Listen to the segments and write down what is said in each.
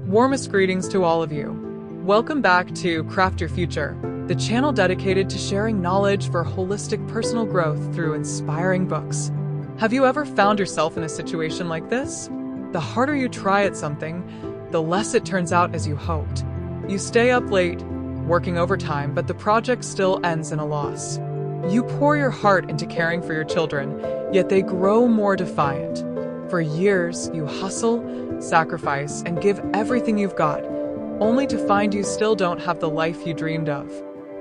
Warmest greetings to all of you. Welcome back to Craft Your Future, the channel dedicated to sharing knowledge for holistic personal growth through inspiring books. Have you ever found yourself in a situation like this? The harder you try at something, the less it turns out as you hoped. You stay up late, working overtime, but the project still ends in a loss. You pour your heart into caring for your children, yet they grow more defiant. For years, you hustle, sacrifice, and give everything you've got, only to find you still don't have the life you dreamed of.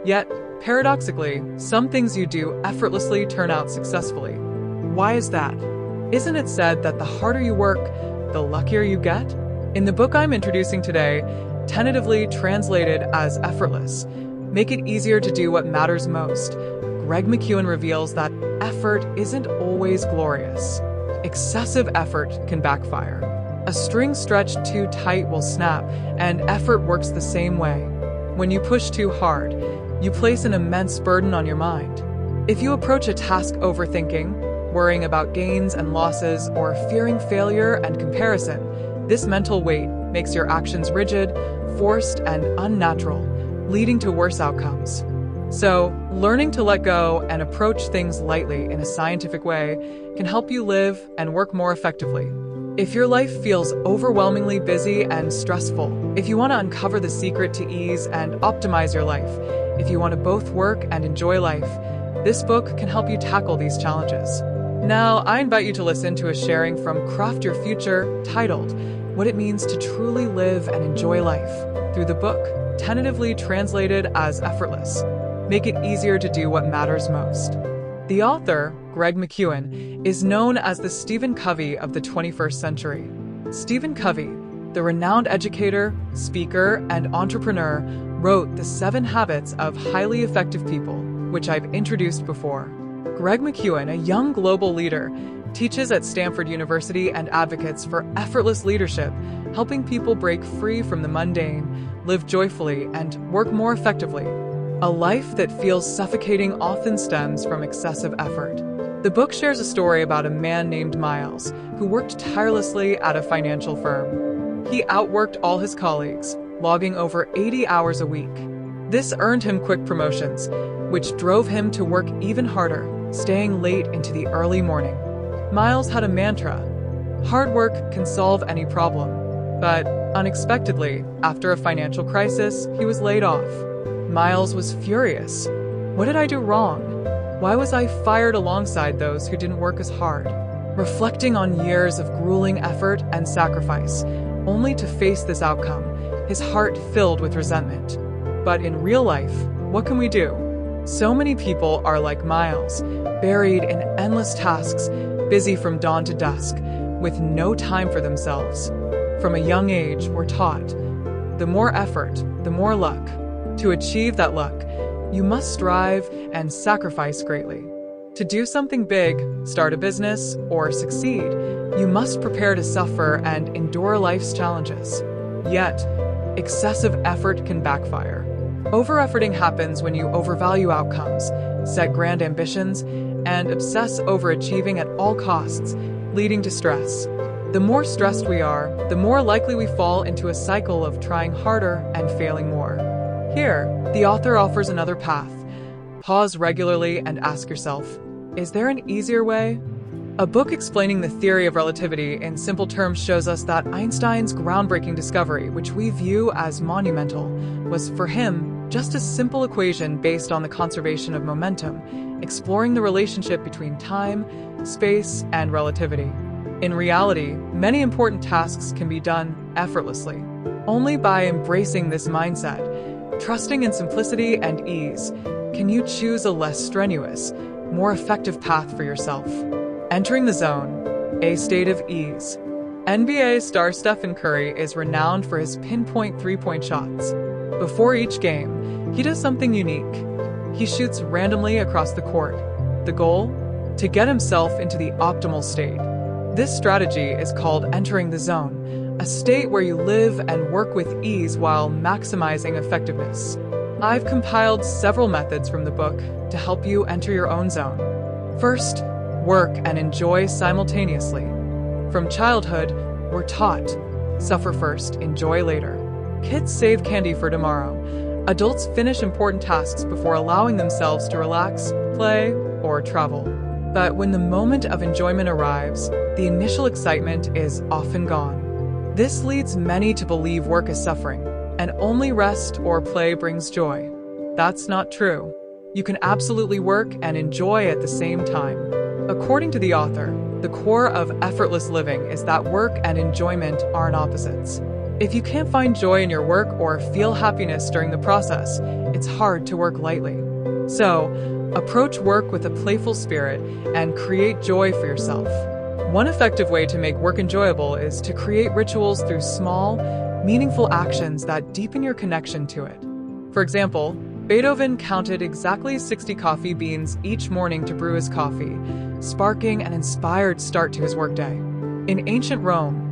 Yet, paradoxically, some things you do effortlessly turn out successfully. Why is that? Isn't it said that the harder you work, the luckier you get? In the book I'm introducing today, tentatively translated as Effortless, Make It Easier to Do What Matters Most, Greg McKeown reveals that effort isn't always glorious. Excessive effort can backfire. A string stretched too tight will snap, and effort works the same way. When you push too hard, you place an immense burden on your mind. If you approach a task overthinking, worrying about gains and losses, or fearing failure and comparison, this mental weight makes your actions rigid, forced, and unnatural, leading to worse outcomes. So, learning to let go and approach things lightly in a scientific way can help you live and work more effectively. If your life feels overwhelmingly busy and stressful, if you want to uncover the secret to ease and optimize your life, if you want to both work and enjoy life, this book can help you tackle these challenges. Now, I invite you to listen to a sharing from Craft Your Future titled, What It Means to Truly Live and Enjoy Life, through the book, tentatively translated as Effortless, Make It Easier to Do What Matters Most. The author, Greg McKeown, is known as the Stephen Covey of the 21st century. Stephen Covey, the renowned educator, speaker, and entrepreneur, wrote The 7 Habits of Highly Effective People, which I've introduced before. Greg McKeown, a young global leader, teaches at Stanford University and advocates for effortless leadership, helping people break free from the mundane, live joyfully, and work more effectively. A life that feels suffocating often stems from excessive effort. The book shares a story about a man named Miles, who worked tirelessly at a financial firm. He outworked all his colleagues, logging over 80 hours a week. This earned him quick promotions, which drove him to work even harder, staying late into the early morning. Miles had a mantra: hard work can solve any problem. But unexpectedly, after a financial crisis, he was laid off. Miles was furious. What did I do wrong? Why was I fired alongside those who didn't work as hard? Reflecting on years of grueling effort and sacrifice, only to face this outcome, his heart filled with resentment. But in real life, what can we do? So many people are like Miles, buried in endless tasks, busy from dawn to dusk, with no time for themselves. From a young age, we're taught, the more effort, the more luck. To achieve that luck, you must strive and sacrifice greatly. To do something big, start a business, or succeed, you must prepare to suffer and endure life's challenges. Yet, excessive effort can backfire. Over-efforting happens when you overvalue outcomes, set grand ambitions, and obsess over achieving at all costs, leading to stress. The more stressed we are, the more likely we fall into a cycle of trying harder and failing more. Here, the author offers another path. Pause regularly and ask yourself, is there an easier way? A book explaining the theory of relativity in simple terms shows us that Einstein's groundbreaking discovery, which we view as monumental, was for him just a simple equation based on the conservation of momentum, exploring the relationship between time, space, and relativity. In reality, many important tasks can be done effortlessly. Only by embracing this mindset, trusting in simplicity and ease, can you choose a less strenuous, more effective path for yourself. Entering the zone, a state of ease. NBA star Stephen Curry is renowned for his pinpoint three-point shots. Before each game, he does something unique. He shoots randomly across the court. The goal? To get himself into the optimal state. This strategy is called entering the zone, a state where you live and work with ease while maximizing effectiveness. I've compiled several methods from the book to help you enter your own zone. First, work and enjoy simultaneously. From childhood, we're taught, Suffer first, enjoy later. Kids save candy for tomorrow. Adults finish important tasks before allowing themselves to relax, play, or travel. But when the moment of enjoyment arrives, the initial excitement is often gone. This leads many to believe work is suffering, and only rest or play brings joy. That's not true. You can absolutely work and enjoy at the same time. According to the author, the core of effortless living is that work and enjoyment aren't opposites. If you can't find joy in your work or feel happiness during the process, it's hard to work lightly. So, approach work with a playful spirit and create joy for yourself. One effective way to make work enjoyable is to create rituals through small, meaningful actions that deepen your connection to it. For example, Beethoven counted exactly 60 coffee beans each morning to brew his coffee, sparking an inspired start to his workday. In ancient Rome,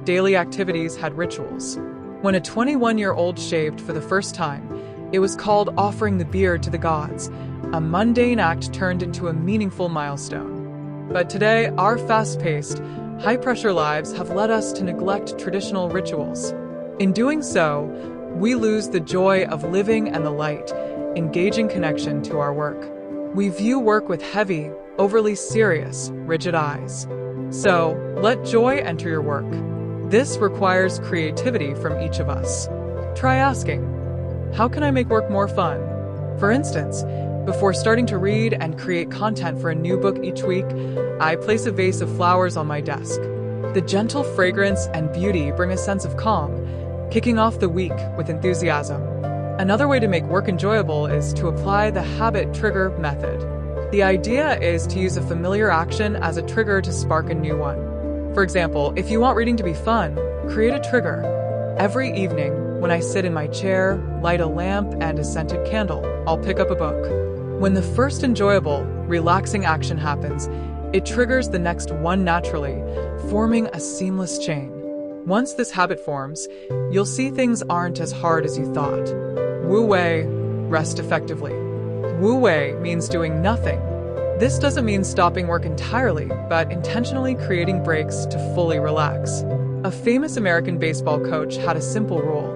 daily activities had rituals. When a 21-year-old shaved for the first time, it was called offering the beard to the gods, a mundane act turned into a meaningful milestone. But today, our fast-paced, high-pressure lives have led us to neglect traditional rituals. In doing so, we lose the joy of living and the light, engaging connection to our work. We view work with heavy, overly serious, rigid eyes. So, let joy enter your work. This requires creativity from each of us. Try asking, how can I make work more fun? For instance, before starting to read and create content for a new book each week, I place a vase of flowers on my desk. The gentle fragrance and beauty bring a sense of calm, kicking off the week with enthusiasm. Another way to make work enjoyable is to apply the habit trigger method. The idea is to use a familiar action as a trigger to spark a new one. For example, if you want reading to be fun, create a trigger. Every evening, when I sit in my chair, light a lamp and a scented candle, I'll pick up a book. When the first enjoyable, relaxing action happens, it triggers the next one naturally, forming a seamless chain. Once this habit forms, you'll see things aren't as hard as you thought. Wu Wei, rest effectively. Wu Wei means doing nothing. This doesn't mean stopping work entirely, but intentionally creating breaks to fully relax. A famous American baseball coach had a simple rule.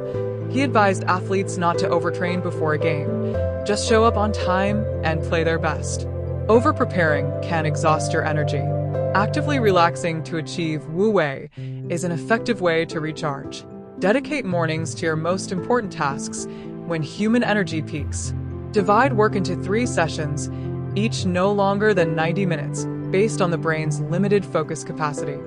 He advised athletes not to overtrain before a game. Just show up on time and play their best. Over-preparing can exhaust your energy. Actively relaxing to achieve Wu Wei is an effective way to recharge. Dedicate mornings to your most important tasks when human energy peaks. Divide work into 3 sessions, each no longer than 90 minutes, based on the brain's limited focus capacity.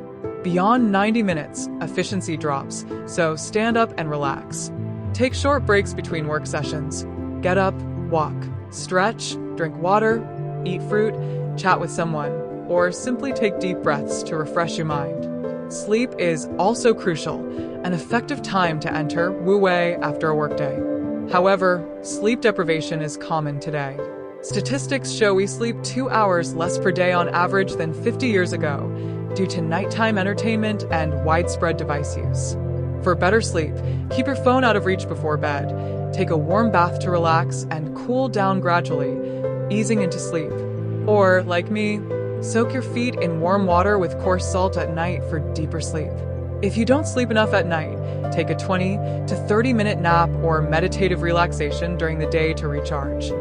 Beyond 90 minutes, efficiency drops, so stand up and relax. Take short breaks between work sessions. Get up, walk, stretch, drink water, eat fruit, chat with someone, or simply take deep breaths to refresh your mind. Sleep is also crucial, an effective time to enter Wu Wei after a workday. However, sleep deprivation is common today. Statistics show we sleep 2 hours less per day on average than 50 years ago, due to nighttime entertainment and widespread device use. For better sleep, keep your phone out of reach before bed, take a warm bath to relax, and cool down gradually, easing into sleep. Or, like me, soak your feet in warm water with coarse salt at night for deeper sleep. If you don't sleep enough at night, take a 20 to 30-minute nap or meditative relaxation during the day to recharge.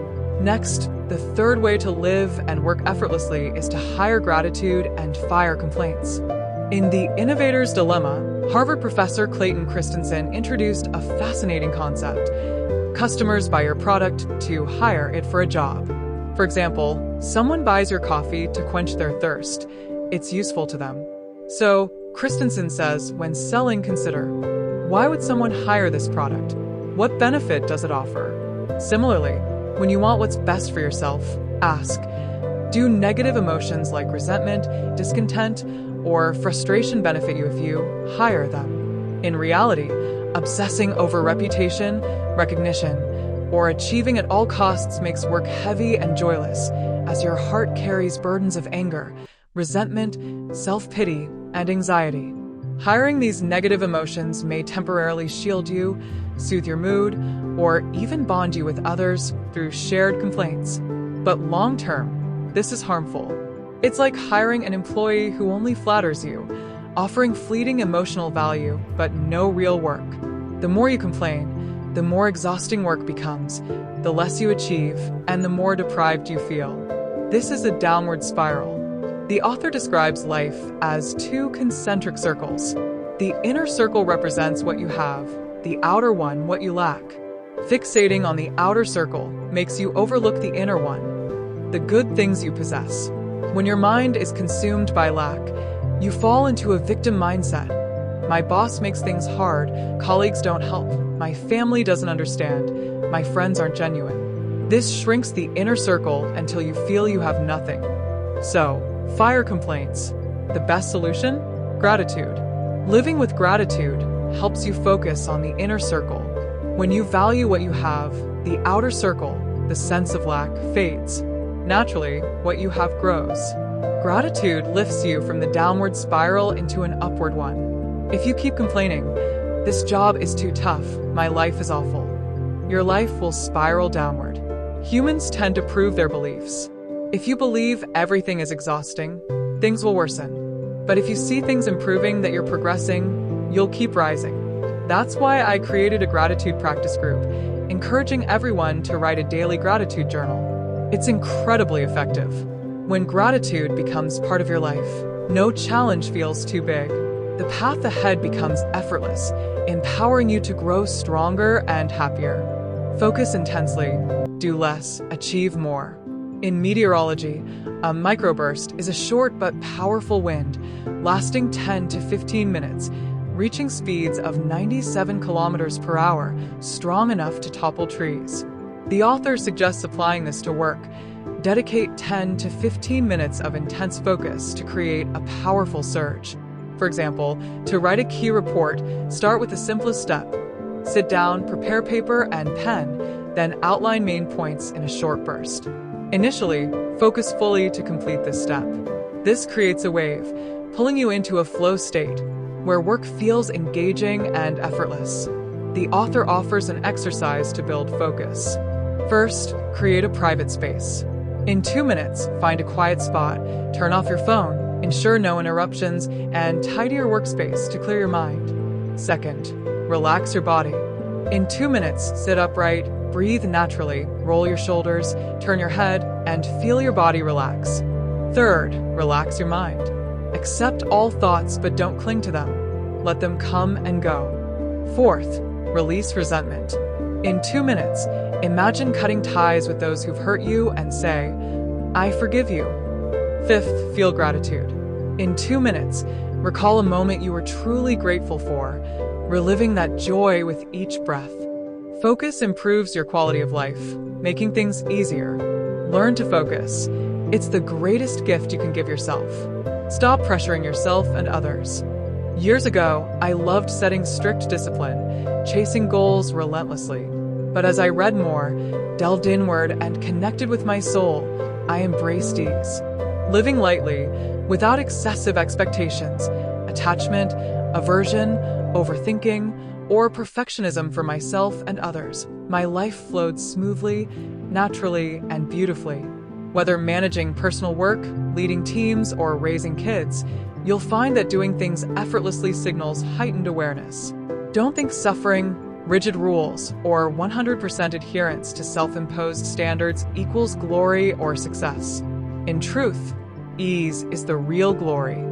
Next, the third way to live and work effortlessly is to hire gratitude and fire complaints. In The Innovator's Dilemma, Harvard professor Clayton Christensen introduced a fascinating concept. Customers buy your product to hire it for a job. For example, someone buys your coffee to quench their thirst. It's useful to them. So, Christensen says, when selling, consider, why would someone hire this product? What benefit does it offer? Similarly, when you want what's best for yourself, ask, do negative emotions like resentment, discontent, or frustration benefit you if you hire them? In reality, obsessing over reputation, recognition, or achieving at all costs makes work heavy and joyless, as your heart carries burdens of anger, resentment, self-pity, and anxiety. Hiring these negative emotions may temporarily shield you, soothe your mood, or even bond you with others through shared complaints. But long-term, this is harmful. It's like hiring an employee who only flatters you, offering fleeting emotional value but no real work. The more you complain, the more exhausting work becomes, the less you achieve, and the more deprived you feel. This is a downward spiral. The author describes life as two concentric circles. The inner circle represents what you have, the outer one what you lack. Fixating on the outer circle makes you overlook the inner one, the good things you possess. When your mind is consumed by lack, you fall into a victim mindset. My boss makes things hard, colleagues don't help, my family doesn't understand, my friends aren't genuine. This shrinks the inner circle until you feel you have nothing. So, fire complaints. The best solution? Gratitude. Living with gratitude helps you focus on the inner circle. When you value what you have, the outer circle, the sense of lack, fades. Naturally, what you have grows. Gratitude lifts you from the downward spiral into an upward one. If you keep complaining, this job is too tough, my life is awful, your life will spiral downward. Humans tend to prove their beliefs. If you believe everything is exhausting, things will worsen. But if you see things improving, that you're progressing, you'll keep rising. That's why I created a gratitude practice group, encouraging everyone to write a daily gratitude journal. It's incredibly effective. When gratitude becomes part of your life, no challenge feels too big. The path ahead becomes effortless, empowering you to grow stronger and happier. Focus intensely, do less, achieve more. In meteorology, a microburst is a short but powerful wind, lasting 10 to 15 minutes, reaching speeds of 97 kilometers per hour, strong enough to topple trees. The author suggests applying this to work. Dedicate 10 to 15 minutes of intense focus to create a powerful surge. For example, to write a key report, start with the simplest step. Sit down, prepare paper and pen, then outline main points in a short burst. Initially, focus fully to complete this step. This creates a wave, pulling you into a flow state, where work feels engaging and effortless. The author offers an exercise to build focus. First, create a private space. In 2 minutes, find a quiet spot, turn off your phone, ensure no interruptions, and tidy your workspace to clear your mind. Second, relax your body. In 2 minutes, sit upright, breathe naturally, roll your shoulders, turn your head, and feel your body relax. Third, relax your mind. Accept all thoughts but don't cling to them. Let them come and go. Fourth, release resentment. In 2 minutes, imagine cutting ties with those who've hurt you and say, I forgive you. Fifth, feel gratitude. In 2 minutes, recall a moment you were truly grateful for, reliving that joy with each breath. Focus improves your quality of life, making things easier. Learn to focus. It's the greatest gift you can give yourself. Stop pressuring yourself and others. Years ago, I loved setting strict discipline, chasing goals relentlessly. But as I read more, delved inward, and connected with my soul, I embraced ease. Living lightly, without excessive expectations, attachment, aversion, overthinking, or perfectionism for myself and others, my life flowed smoothly, naturally, and beautifully. Whether managing personal work, leading teams, or raising kids, you'll find that doing things effortlessly signals heightened awareness. Don't think suffering, rigid rules, or 100% adherence to self-imposed standards equals glory or success. In truth, ease is the real glory.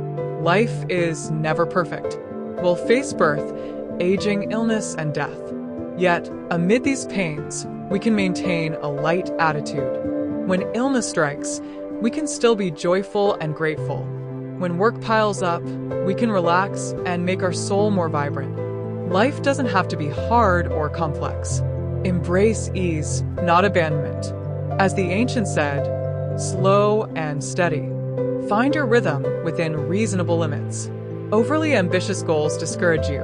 Life is never perfect. We'll face birth, aging, illness, and death. Yet, amid these pains, we can maintain a light attitude. When illness strikes, we can still be joyful and grateful. When work piles up, we can relax and make our soul more vibrant. Life doesn't have to be hard or complex. Embrace ease, not abandonment. As the ancients said, slow and steady. Find your rhythm within reasonable limits. Overly ambitious goals discourage you.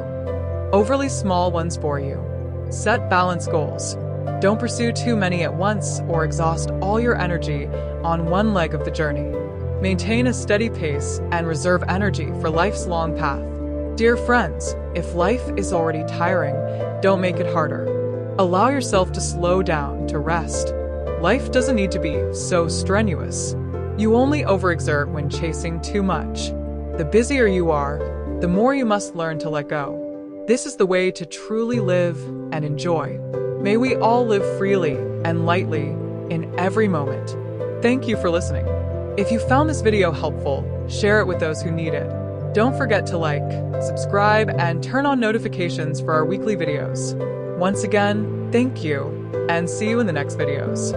Overly small ones bore you. Set balanced goals. Don't pursue too many at once or exhaust all your energy on one leg of the journey. Maintain a steady pace and reserve energy for life's long path. Dear friends, if life is already tiring, don't make it harder. Allow yourself to slow down, to rest. Life doesn't need to be so strenuous. You only overexert when chasing too much. The busier you are, the more you must learn to let go. This is the way to truly live and enjoy. May we all live freely and lightly in every moment. Thank you for listening. If you found this video helpful, share it with those who need it. Don't forget to like, subscribe, and turn on notifications for our weekly videos. Once again, thank you, and see you in the next videos.